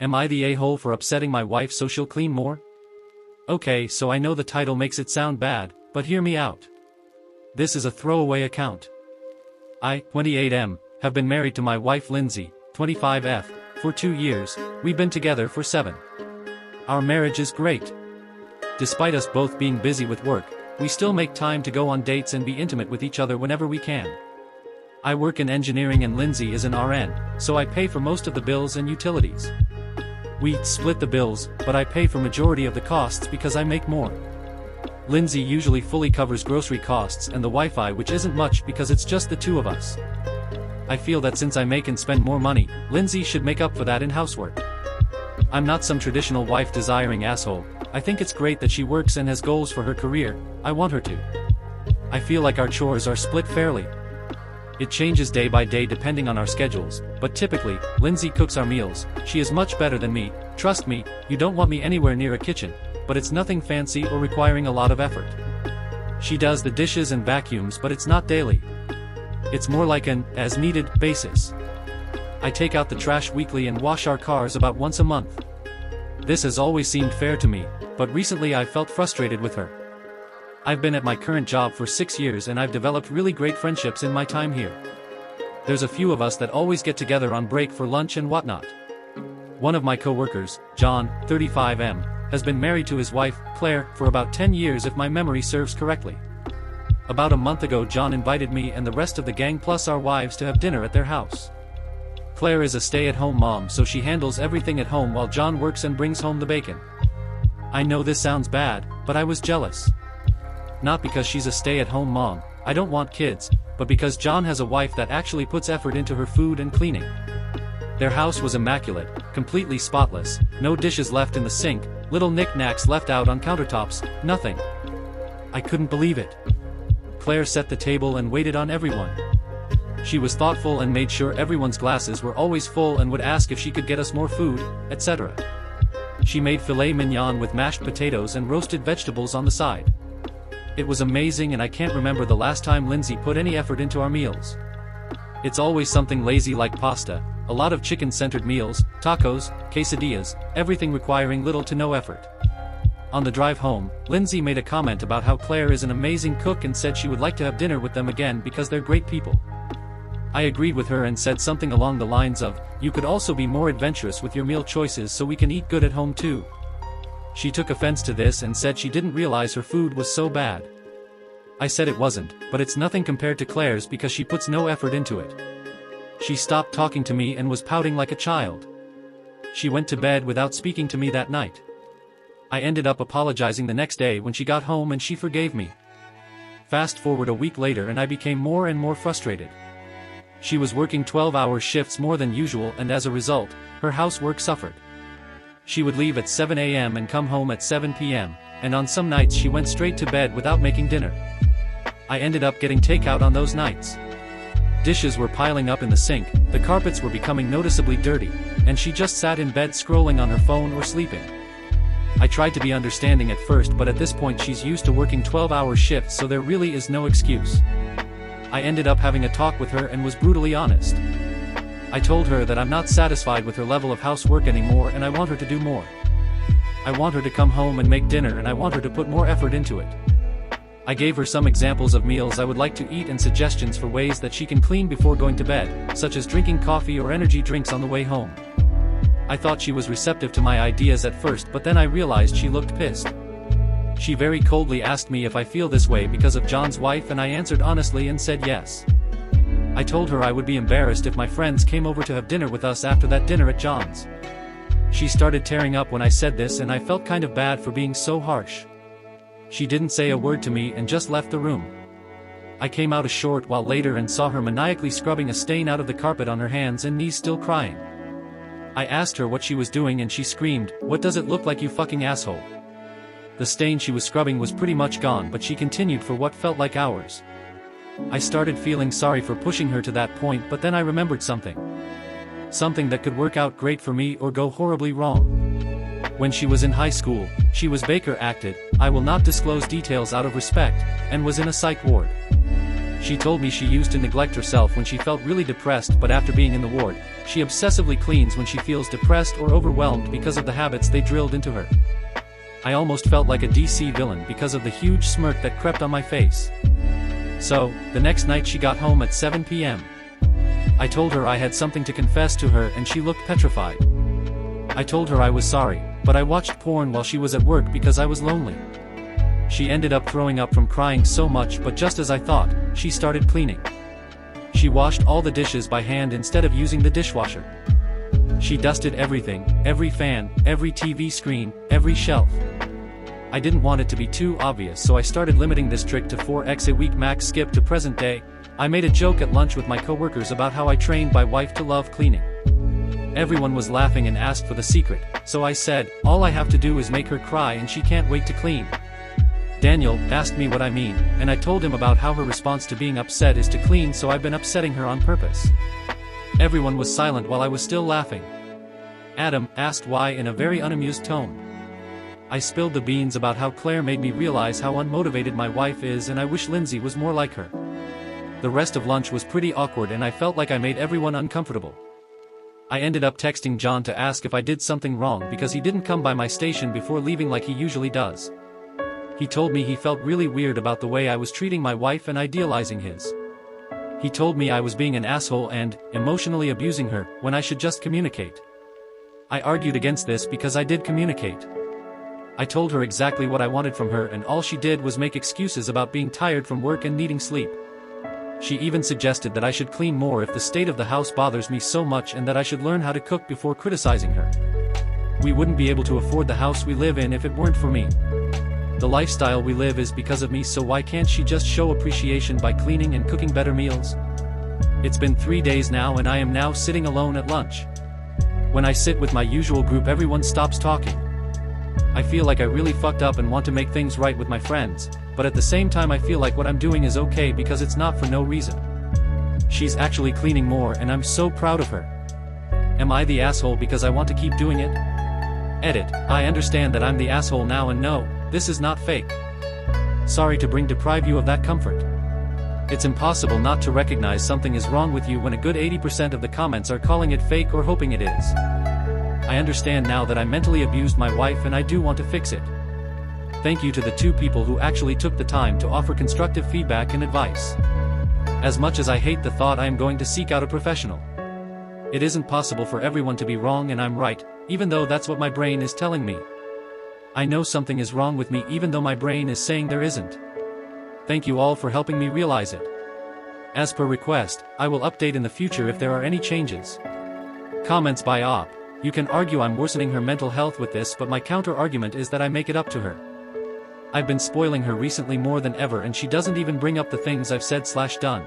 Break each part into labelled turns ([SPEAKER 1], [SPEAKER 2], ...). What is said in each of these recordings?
[SPEAKER 1] Am I the a-hole for upsetting my wife so she'll clean more? Okay, so I know the title makes it sound bad, but hear me out. This is a throwaway account. I, 28M, have been married to my wife Lindsay, 25F, for 2 years. We've been together for 7. Our marriage is great. Despite us both being busy with work, we still make time to go on dates and be intimate with each other whenever we can. I work in engineering and Lindsay is an RN, so I pay for most of the bills and utilities. We split the bills, but I pay for majority of the costs because I make more. Lindsay usually fully covers grocery costs and the Wi-Fi, which isn't much because it's just the two of us. I feel that since I make and spend more money, Lindsay should make up for that in housework. I'm not some traditional wife-desiring asshole. I think it's great that she works and has goals for her career. I want her to. I feel like our chores are split fairly. It changes day by day depending on our schedules, but typically, Lindsay cooks our meals. She is much better than me. Trust me, you don't want me anywhere near a kitchen, but it's nothing fancy or requiring a lot of effort. She does the dishes and vacuums, but it's not daily. It's more like an as-needed basis. I take out the trash weekly and wash our cars about once a month. This has always seemed fair to me, but recently I felt frustrated with her. I've been at my current job for 6 years and I've developed really great friendships in my time here. There's a few of us that always get together on break for lunch and whatnot. One of my co-workers, John, 35M, has been married to his wife, Claire, for about 10 years if my memory serves correctly. About a month ago John invited me and the rest of the gang plus our wives to have dinner at their house. Claire is a stay-at-home mom, so she handles everything at home while John works and brings home the bacon. I know this sounds bad, but I was jealous. Not because she's a stay-at-home mom, I don't want kids, but because John has a wife that actually puts effort into her food and cleaning. Their house was immaculate, completely spotless, no dishes left in the sink, little knickknacks left out on countertops, nothing. I couldn't believe it. Claire set the table and waited on everyone. She was thoughtful and made sure everyone's glasses were always full and would ask if she could get us more food, etc. She made filet mignon with mashed potatoes and roasted vegetables on the side. It was amazing and I can't remember the last time Lindsay put any effort into our meals. It's always something lazy like pasta, a lot of chicken-centered meals, tacos, quesadillas, everything requiring little to no effort. On the drive home, Lindsay made a comment about how Claire is an amazing cook and said she would like to have dinner with them again because they're great people. I agreed with her and said something along the lines of, "You could also be more adventurous with your meal choices so we can eat good at home too." She took offense to this and said she didn't realize her food was so bad. I said it wasn't, but it's nothing compared to Claire's because she puts no effort into it. She stopped talking to me and was pouting like a child. She went to bed without speaking to me that night. I ended up apologizing the next day when she got home and she forgave me. Fast forward a week later and I became more and more frustrated. She was working 12-hour shifts more than usual and as a result, her housework suffered. She would leave at 7 a.m. and come home at 7 p.m., and on some nights she went straight to bed without making dinner. I ended up getting takeout on those nights. Dishes were piling up in the sink, the carpets were becoming noticeably dirty, and she just sat in bed scrolling on her phone or sleeping. I tried to be understanding at first, but at this point she's used to working 12-hour shifts, so there really is no excuse. I ended up having a talk with her and was brutally honest. I told her that I'm not satisfied with her level of housework anymore and I want her to do more. I want her to come home and make dinner and I want her to put more effort into it. I gave her some examples of meals I would like to eat and suggestions for ways that she can clean before going to bed, such as drinking coffee or energy drinks on the way home. I thought she was receptive to my ideas at first, but then I realized she looked pissed. She very coldly asked me if I feel this way because of John's wife and I answered honestly and said yes. I told her I would be embarrassed if my friends came over to have dinner with us after that dinner at John's. She started tearing up when I said this and I felt kind of bad for being so harsh. She didn't say a word to me and just left the room. I came out a short while later and saw her maniacally scrubbing a stain out of the carpet on her hands and knees, still crying. I asked her what she was doing and she screamed, "What does it look like, you fucking asshole?" The stain she was scrubbing was pretty much gone, but she continued for what felt like hours. I started feeling sorry for pushing her to that point, but then I remembered something. Something that could work out great for me or go horribly wrong. When she was in high school, she was Baker acted, I will not disclose details out of respect, and was in a psych ward. She told me she used to neglect herself when she felt really depressed, but after being in the ward, she obsessively cleans when she feels depressed or overwhelmed because of the habits they drilled into her. I almost felt like a DC villain because of the huge smirk that crept on my face. So, the next night she got home at 7 p.m. I told her I had something to confess to her and she looked petrified. I told her I was sorry, but I watched porn while she was at work because I was lonely. She ended up throwing up from crying so much, but just as I thought, she started cleaning. She washed all the dishes by hand instead of using the dishwasher. She dusted everything, every fan, every TV screen, every shelf. I didn't want it to be too obvious, so I started limiting this trick to 4x a week max. Skip to present day. I made a joke at lunch with my coworkers about how I trained my wife to love cleaning. Everyone was laughing and asked for the secret, so I said, all I have to do is make her cry and she can't wait to clean. Daniel asked me what I mean, and I told him about how her response to being upset is to clean, so I've been upsetting her on purpose. Everyone was silent while I was still laughing. Adam asked why in a very unamused tone. I spilled the beans about how Claire made me realize how unmotivated my wife is and I wish Lindsay was more like her. The rest of lunch was pretty awkward and I felt like I made everyone uncomfortable. I ended up texting John to ask if I did something wrong because he didn't come by my station before leaving like he usually does. He told me he felt really weird about the way I was treating my wife and idealizing his. He told me I was being an asshole and emotionally abusing her, when I should just communicate. I argued against this because I did communicate. I told her exactly what I wanted from her and all she did was make excuses about being tired from work and needing sleep. She even suggested that I should clean more if the state of the house bothers me so much and that I should learn how to cook before criticizing her. We wouldn't be able to afford the house we live in if it weren't for me. The lifestyle we live is because of me, so why can't she just show appreciation by cleaning and cooking better meals? It's been 3 days now and I am now sitting alone at lunch. When I sit with my usual group, everyone stops talking. I feel like I really fucked up and want to make things right with my friends, but at the same time I feel like what I'm doing is okay because it's not for no reason. She's actually cleaning more and I'm so proud of her. Am I the asshole because I want to keep doing it? Edit. I understand that I'm the asshole now and no, this is not fake. Sorry to deprive you of that comfort. It's impossible not to recognize something is wrong with you when a good 80% of the comments are calling it fake or hoping it is. I understand now that I mentally abused my wife and I do want to fix it. Thank you to the 2 people who actually took the time to offer constructive feedback and advice. As much as I hate the thought, I am going to seek out a professional. It isn't possible for everyone to be wrong and I'm right, even though that's what my brain is telling me. I know something is wrong with me even though my brain is saying there isn't. Thank you all for helping me realize it. As per request, I will update in the future if there are any changes. Comments by Op. You can argue I'm worsening her mental health with this, but my counter-argument is that I make it up to her. I've been spoiling her recently more than ever and she doesn't even bring up the things I've said/done.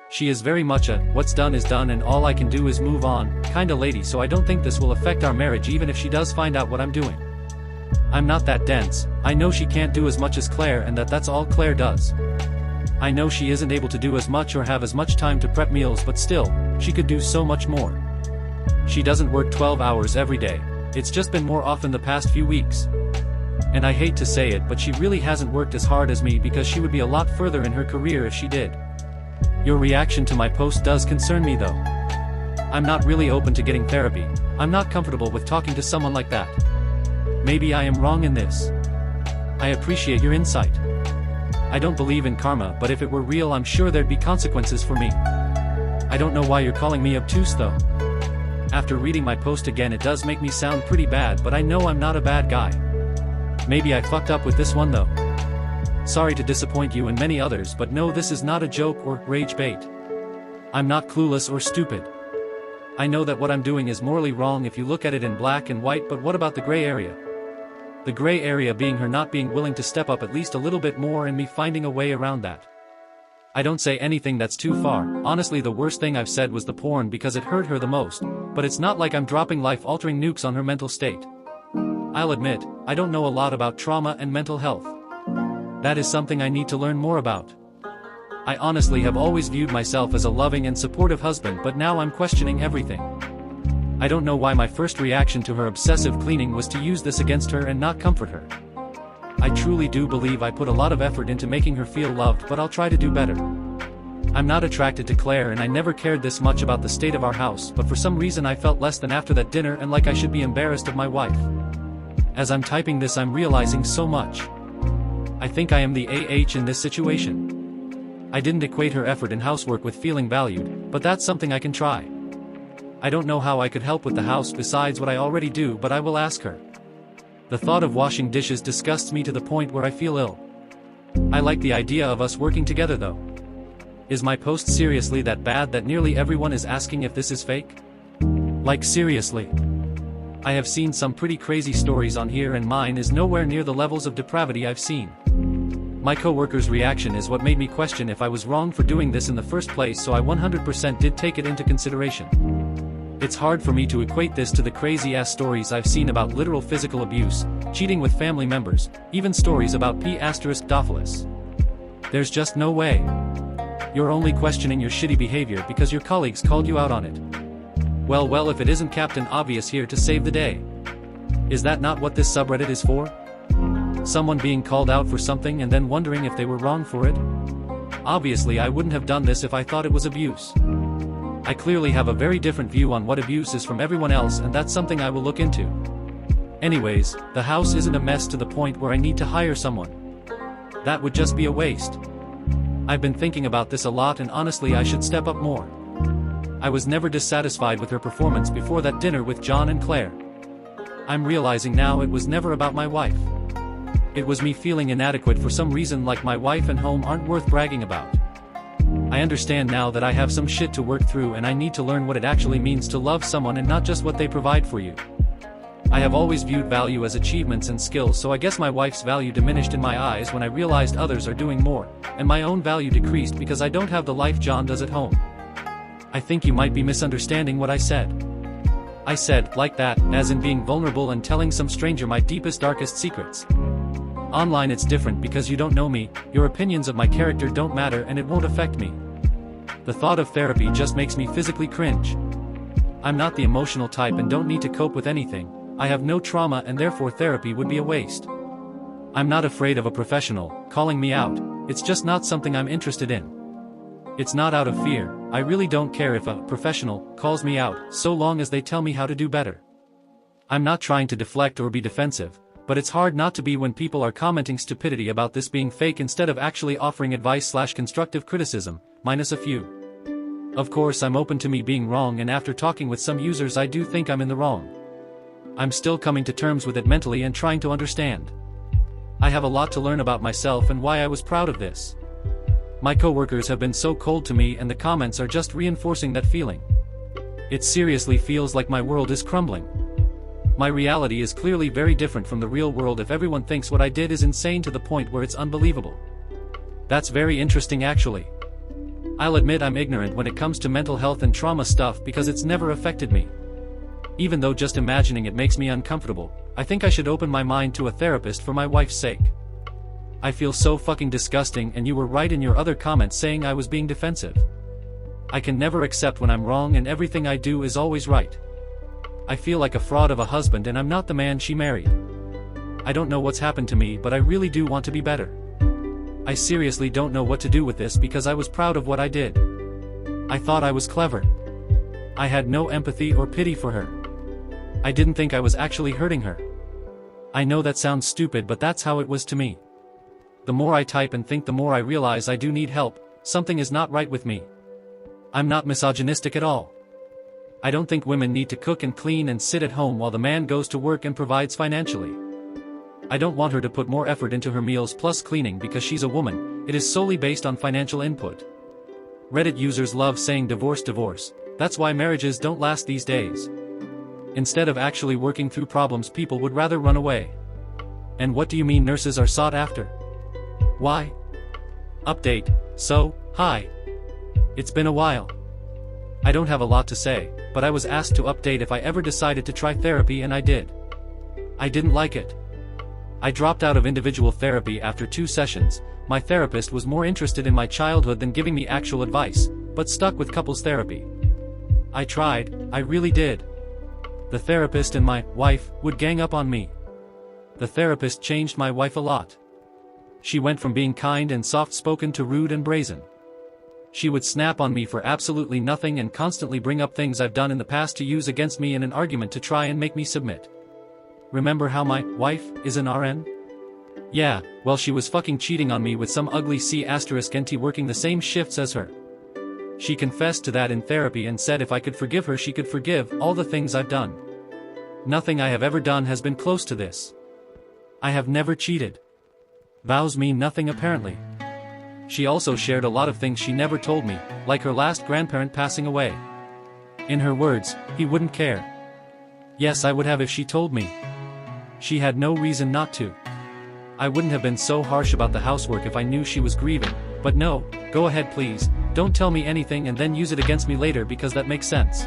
[SPEAKER 1] She is very much a, what's done is done and all I can do is move on, kinda lady, so I don't think this will affect our marriage even if she does find out what I'm doing. I'm not that dense. I know she can't do as much as Claire and that's all Claire does. I know she isn't able to do as much or have as much time to prep meals, but still, she could do so much more. She doesn't work 12 hours every day. It's just been more often the past few weeks. And I hate to say it, but she really hasn't worked as hard as me because she would be a lot further in her career if she did. Your reaction to my post does concern me though. I'm not really open to getting therapy. I'm not comfortable with talking to someone like that. Maybe I am wrong in this. I appreciate your insight. I don't believe in karma, but if it were real I'm sure there'd be consequences for me. I don't know why you're calling me obtuse though. After reading my post again, it does make me sound pretty bad, but I know I'm not a bad guy. Maybe I fucked up with this one though. Sorry to disappoint you and many others, but no, this is not a joke or rage bait. I'm not clueless or stupid. I know that what I'm doing is morally wrong if you look at it in black and white, but what about the gray area? The gray area being her not being willing to step up at least a little bit more and me finding a way around that. I don't say anything that's too far. Honestly, the worst thing I've said was the porn because it hurt her the most, but it's not like I'm dropping life-altering nukes on her mental state. I'll admit, I don't know a lot about trauma and mental health. That is something I need to learn more about. I honestly have always viewed myself as a loving and supportive husband, but now I'm questioning everything. I don't know why my first reaction to her obsessive cleaning was to use this against her and not comfort her. I truly do believe I put a lot of effort into making her feel loved, but I'll try to do better. I'm not attracted to Claire and I never cared this much about the state of our house, but for some reason I felt less than after that dinner and like I should be embarrassed of my wife. As I'm typing this I'm realizing so much. I think I am the AH in this situation. I didn't equate her effort in housework with feeling valued, but that's something I can try. I don't know how I could help with the house besides what I already do, but I will ask her. The thought of washing dishes disgusts me to the point where I feel ill. I like the idea of us working together though. Is my post seriously that bad that nearly everyone is asking if this is fake? Like seriously. I have seen some pretty crazy stories on here and mine is nowhere near the levels of depravity I've seen. My co-worker's reaction is what made me question if I was wrong for doing this in the first place, so I 100% did take it into consideration. It's hard for me to equate this to the crazy-ass stories I've seen about literal physical abuse, cheating with family members, even stories about P***dophilus. There's just no way. You're only questioning your shitty behavior because your colleagues called you out on it. Well, if it isn't Captain Obvious here to save the day. Is that not what this subreddit is for? Someone being called out for something and then wondering if they were wrong for it? Obviously I wouldn't have done this if I thought it was abuse. I clearly have a very different view on what abuse is from everyone else, and that's something I will look into. Anyways, the house isn't a mess to the point where I need to hire someone. That would just be a waste. I've been thinking about this a lot and honestly I should step up more. I was never dissatisfied with her performance before that dinner with John and Claire. I'm realizing now it was never about my wife. It was me feeling inadequate for some reason, like my wife and home aren't worth bragging about. I understand now that I have some shit to work through and I need to learn what it actually means to love someone and not just what they provide for you. I have always viewed value as achievements and skills, so I guess my wife's value diminished in my eyes when I realized others are doing more, and my own value decreased because I don't have the life John does at home. I think you might be misunderstanding what I said. I said, like that, as in being vulnerable and telling some stranger my deepest darkest secrets. Online it's different because you don't know me, your opinions of my character don't matter and it won't affect me. The thought of therapy just makes me physically cringe. I'm not the emotional type and don't need to cope with anything. I have no trauma and therefore therapy would be a waste. I'm not afraid of a professional calling me out, it's just not something I'm interested in. It's not out of fear, I really don't care if a professional calls me out, so long as they tell me how to do better. I'm not trying to deflect or be defensive, but it's hard not to be when people are commenting stupidity about this being fake instead of actually offering advice/constructive criticism, minus a few. Of course I'm open to me being wrong, and after talking with some users I do think I'm in the wrong. I'm still coming to terms with it mentally and trying to understand. I have a lot to learn about myself and why I was proud of this. My coworkers have been so cold to me and the comments are just reinforcing that feeling. It seriously feels like my world is crumbling. My reality is clearly very different from the real world if everyone thinks what I did is insane to the point where it's unbelievable. That's very interesting actually. I'll admit I'm ignorant when it comes to mental health and trauma stuff because it's never affected me. Even though just imagining it makes me uncomfortable, I think I should open my mind to a therapist for my wife's sake. I feel so fucking disgusting, and you were right in your other comments saying I was being defensive. I can never accept when I'm wrong and everything I do is always right. I feel like a fraud of a husband and I'm not the man she married. I don't know what's happened to me, but I really do want to be better. I seriously don't know what to do with this because I was proud of what I did. I thought I was clever. I had no empathy or pity for her. I didn't think I was actually hurting her. I know that sounds stupid, but that's how it was to me. The more I type and think, the more I realize I do need help. Something is not right with me. I'm not misogynistic at all. I don't think women need to cook and clean and sit at home while the man goes to work and provides financially. I don't want her to put more effort into her meals plus cleaning because she's a woman. It is solely based on financial input. Reddit users love saying divorce, divorce. That's why marriages don't last these days. Instead of actually working through problems, people would rather run away. And what do you mean nurses are sought after? Why? Update. So, hi. It's been a while. I don't have a lot to say, but I was asked to update if I ever decided to try therapy, and I did. I didn't like it. I dropped out of individual therapy after 2 sessions. My therapist was more interested in my childhood than giving me actual advice, but stuck with couples therapy. I tried, I really did. The therapist and my wife would gang up on me. The therapist changed my wife a lot. She went from being kind and soft-spoken to rude and brazen. She would snap on me for absolutely nothing and constantly bring up things I've done in the past to use against me in an argument to try and make me submit. Remember how my wife is an RN? Yeah, well she was fucking cheating on me with some ugly C*NT working the same shifts as her. She confessed to that in therapy and said if I could forgive her she could forgive all the things I've done. Nothing I have ever done has been close to this. I have never cheated. Vows mean nothing apparently. She also shared a lot of things she never told me, like her last grandparent passing away. In her words, he wouldn't care. Yes, I would have if she told me. She had no reason not to. I wouldn't have been so harsh about the housework if I knew she was grieving, but no, go ahead please, don't tell me anything and then use it against me later because that makes sense.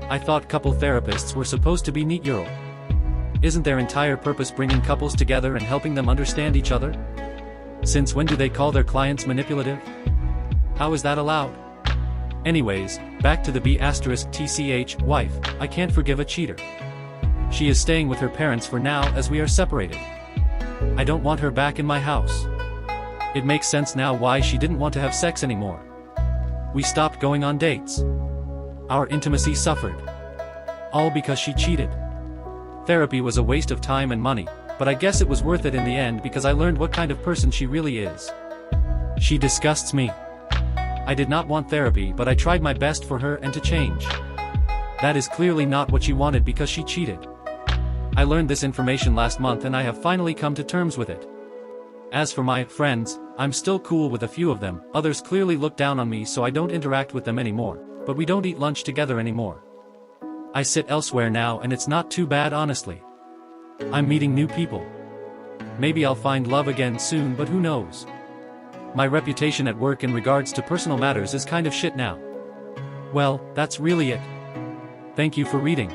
[SPEAKER 1] I thought couple therapists were supposed to be neat Euro. Isn't their entire purpose bringing couples together and helping them understand each other? Since when do they call their clients manipulative? How is that allowed? Anyways, back to the B*TCH wife, I can't forgive a cheater. She is staying with her parents for now as we are separated. I don't want her back in my house. It makes sense now why she didn't want to have sex anymore. We stopped going on dates. Our intimacy suffered. All because she cheated. Therapy was a waste of time and money, but I guess it was worth it in the end because I learned what kind of person she really is. She disgusts me. I did not want therapy but I tried my best for her and to change. That is clearly not what she wanted because she cheated. I learned this information last month and I have finally come to terms with it. As for my friends, I'm still cool with a few of them, others clearly look down on me so I don't interact with them anymore, but we don't eat lunch together anymore. I sit elsewhere now and it's not too bad honestly. I'm meeting new people. Maybe I'll find love again soon but who knows. My reputation at work in regards to personal matters is kind of shit now. Well, that's really it. Thank you for reading.